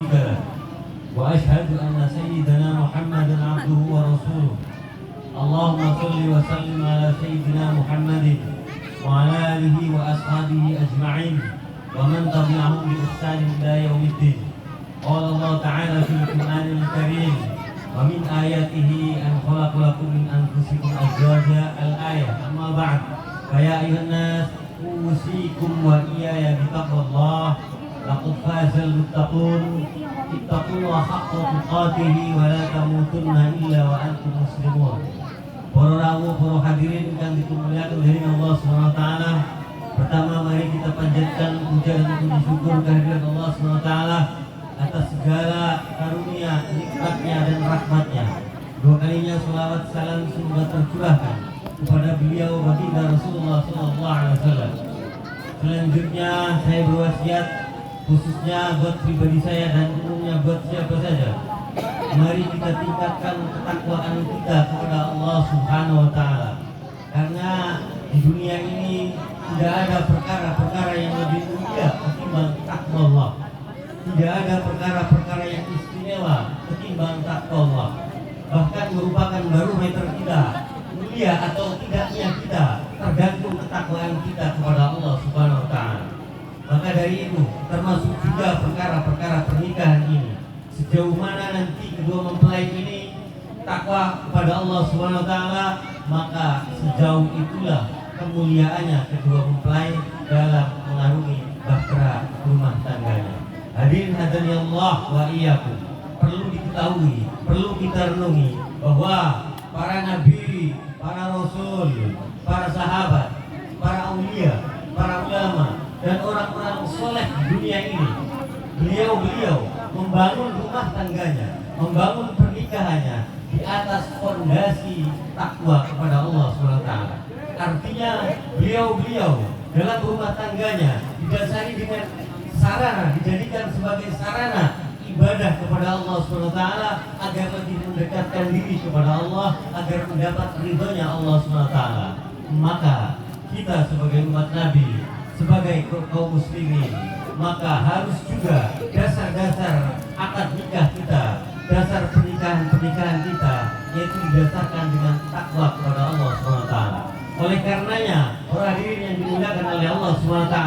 له وأشهد أن سيدنا محمدا عبده ورسوله. اللهم صل وسلم على سيدنا محمد وعلى آله وأصحابه أجمعين ومن تبعهم بإحسان إلى يوم الدين. قال الله تعالى في القرآن الكريم: ومن آياته أن خلق لكم من أنفسكم أزواجا. الآية. أما بعد، فيا أيها الناس أوصيكم وإياي بتقوى الله. لقد فاز المتقون. اتقوا الله حق تقاته ولا تموتن إلا وأنتم مسلمون. Para rawuh, para hadirin yang dimuliakan oleh Allah SWT. Pertama, mari kita panjatkan puja dan puji syukur kehadirat Allah SWT atas segala karunia, nikmatnya dan rahmatnya. Dua kalinya salawat salam semoga tercurahkan kepada beliau baginda Rasulullah SAW. Selanjutnya saya berwasiat khususnya buat pribadi saya dan umumnya buat siapa saja, mari kita tingkatkan ketakwaan kita kepada Allah Subhanahu wa Ta'ala. Karena di dunia ini tidak ada perkara-perkara yang lebih mulia ketimbang takwa Allah. Tidak ada perkara-perkara yang istimewa ketimbang takwa Allah. Bahkan merupakan barometer kita, mulia atau tidaknya kita tergantung ketakwaan kita kepada Allah Subhanahu wa Ta'ala. Maka dari itu termasuk juga perkara-perkara pernikahan ini. Sejauh mana nanti kedua mempelai ini takwa kepada Allah Subhanahu wa Ta'ala, maka sejauh itulah kemuliaannya kedua mempelai dalam mengarungi bahtera rumah tangganya. Hadirin hadani Allah wa iyyakum. Perlu diketahui, perlu kita renungi bahwa para nabi, para rasul, para sahabat, para aulia, para ulama dan orang-orang soleh di dunia ini, beliau membangun rumah tangganya, membangun pernikahannya di atas fondasi takwa kepada Allah SWT. Artinya beliau dalam rumah tangganya didasari dengan sarana, dijadikan sebagai sarana ibadah kepada Allah SWT agar lebih mendekatkan diri kepada Allah, agar mendapat ridhonya Allah SWT. Maka kita sebagai umat Nabi, sebagai kaum muslimin, maka harus juga dasar-dasar akad nikah kita, dasar pernikahan kita, yaitu didasarkan dengan takwa kepada Allah SWT. Oleh karenanya, para hadirin yang dimuliakan oleh Allah SWT,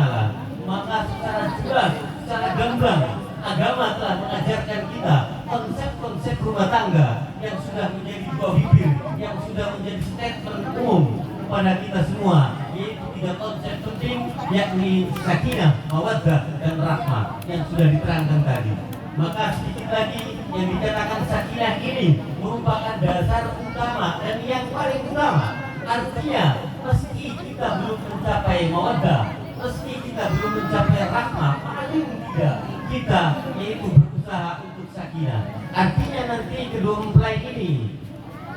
maka secara jelas, secara gamblang, agama telah mengajarkan kita konsep-konsep rumah tangga yang sudah menjadi buah bibir, yang sudah menjadi statement umum kepada kita semua, yaitu tiga konsep penting, yakni sakinah, mawaddah, dan rahmah yang sudah diterangkan tadi. Maka sedikit lagi, yang dikatakan sakinah ini merupakan dasar utama dan yang paling utama. Artinya, meski kita belum mencapai mawaddah, meski kita belum mencapai rahmah, paling tidak kita yaitu berusaha untuk sakinah. Artinya nanti kedua mempelai ini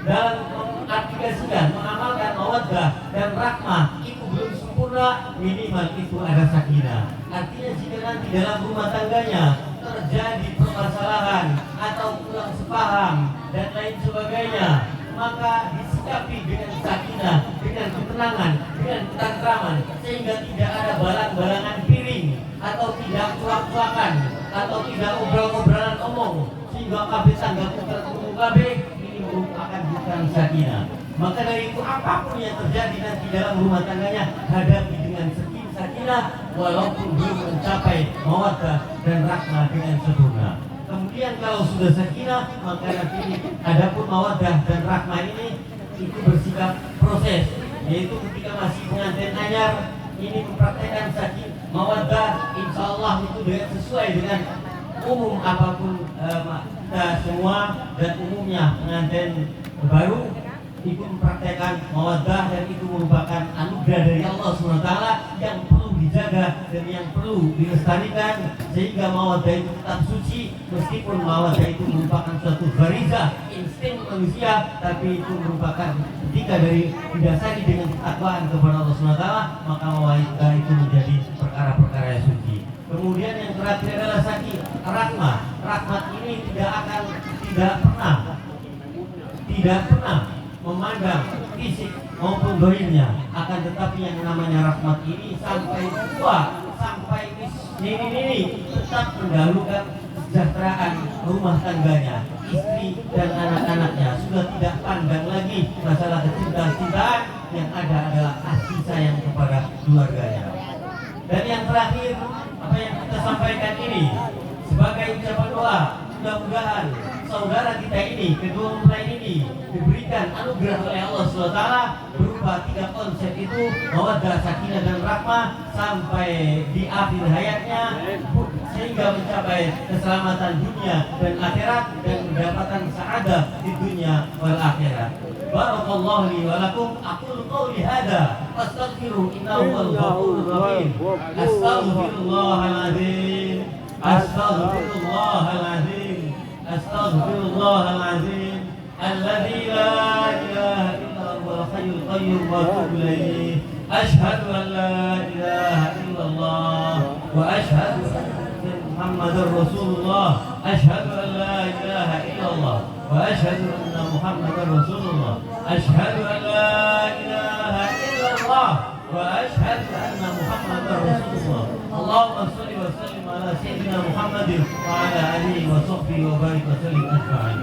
dalam mengaplikasikan, mengamalkan mawaddah dan rahmah itu belum sempurna, minimal itu ada sakinah. Artinya jika nanti dalam rumah tangganya terjadi permasalahan atau kurang sepaham dan lain sebagainya, maka disikapi dengan sakinah, dengan ketenangan, dengan ketentraman, sehingga tidak ada balang-balangan piring atau tidak cuak-cuakan atau tidak obrol-obrolan omong sehingga kabeh tangga putar kabeh. Akan bukan sakinah. Maka dari itu apapun yang terjadi nanti dalam rumah tangganya, hadapi dengan sakinah walaupun belum mencapai mawaddah dan rahmah dengan sempurna. Kemudian kalau sudah sakinah, maka nanti adapun mawaddah dan rahmah ini itu bersikap proses, yaitu ketika masih pengantin anyar ini mempraktekkan sakinah mawaddah, insya Allah itu sesuai dengan umum apapun kita semua dan umumnya pengantin baru ikut mempraktekkan mawaddah, dan itu merupakan anugerah dari Allah SWT yang perlu dijaga dan yang perlu dilestarikan sehingga mawaddah itu tetap suci, meskipun mawaddah itu merupakan suatu gharizah, insting manusia, tapi itu merupakan ketika dari didasari dengan ketakwaan kepada Allah SWT, maka mawaddah itu menjadi perkara-perkara yang suci. Kemudian yang terakhir adalah rahmah. Rahmat ini tidak pernah memandang fisik maupun dohirnya, akan tetapi yang namanya rahmat ini sampai tua, sampai ini tetap mendahulukan kesejahteraan rumah tangganya, istri dan anak-anaknya. Sudah tidak pandang lagi masalah kecintaan, yang ada adalah kasih sayang kepada keluarganya. Dan yang terakhir, apa yang kita sampaikan ini sebagai ucapan doa, mudah-mudahan saudara kita ini, kedua mempelai ini diberikan anugerah oleh Allah SWT berupa 3 konsep itu, mawaddah, sakinah dan rahmah sampai di akhir hayatnya, sehingga mencapai keselamatan dunia dan akhirat dan mendapatkan sa'adah di dunia wal akhirat. Barakallahu li wa lakum. Aqulu qawli hadza astaghfiru innahu wal ghafurur rahim. Astaghfirullahal azim. Astaghfirullahal azim. Astaghfirullahal azim. Alladzi la ilaha illa huwal hayyul qayyum wa atubu ilaih. Asyhadu an la ilaha illallah wa asyhadu anna Muhammadar Rasulullah. Asyhadu an la ilaha illallah wa asyhadu anna Muhammadar Rasulullah. Asyhadu an la ilaha illallah wa asyhadu anna Muhammadar Rasulullah. Allahumma shalli wa sallim ala sayyidina Muhammadin wa ala alihi wa sahbihi wa barik wa sallim ajma'in.